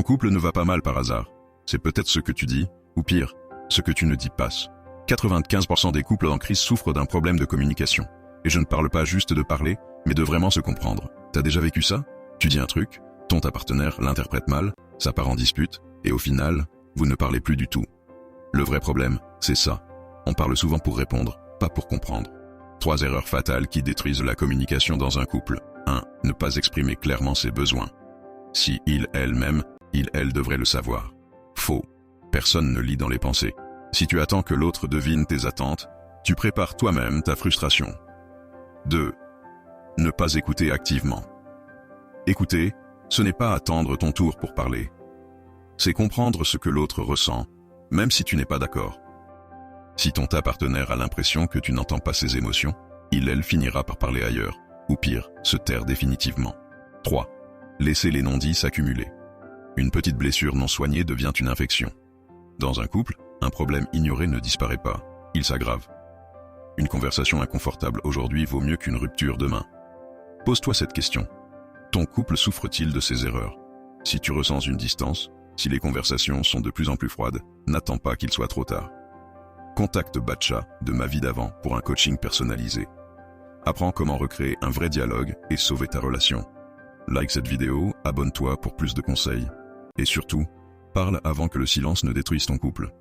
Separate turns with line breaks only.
Ton couple ne va pas mal par hasard. C'est peut-être ce que tu dis, ou pire, ce que tu ne dis pas. 95% des couples en crise souffrent d'un problème de communication. Et je ne parle pas juste de parler, mais de vraiment se comprendre. T'as déjà vécu ça? Tu dis un truc, ta partenaire l'interprète mal, ça part en dispute, et au final, vous ne parlez plus du tout. Le vrai problème, c'est ça. On parle souvent pour répondre, pas pour comprendre. 3 erreurs fatales qui détruisent la communication dans un couple. 1. Ne pas exprimer clairement ses besoins. Si elle-même, elle devrait le savoir. Faux. Personne ne lit dans les pensées. Si tu attends que l'autre devine tes attentes, tu prépares toi-même ta frustration. 2. Ne pas écouter activement. Écouter, ce n'est pas attendre ton tour pour parler. C'est comprendre ce que l'autre ressent, même si tu n'es pas d'accord. Si ta partenaire a l'impression que tu n'entends pas ses émotions, elle finira par parler ailleurs, ou pire, se taire définitivement. 3. Laisser les non-dits s'accumuler. Une petite blessure non soignée devient une infection. Dans un couple, un problème ignoré ne disparaît pas, il s'aggrave. Une conversation inconfortable aujourd'hui vaut mieux qu'une rupture demain. Pose-toi cette question. Ton couple souffre-t-il de ces erreurs? Si tu ressens une distance, si les conversations sont de plus en plus froides, n'attends pas qu'il soit trop tard. Contacte Batcha de Ma Vie d'Avant pour un coaching personnalisé. Apprends comment recréer un vrai dialogue et sauver ta relation. Like cette vidéo, abonne-toi pour plus de conseils. Et surtout, parle avant que le silence ne détruise ton couple.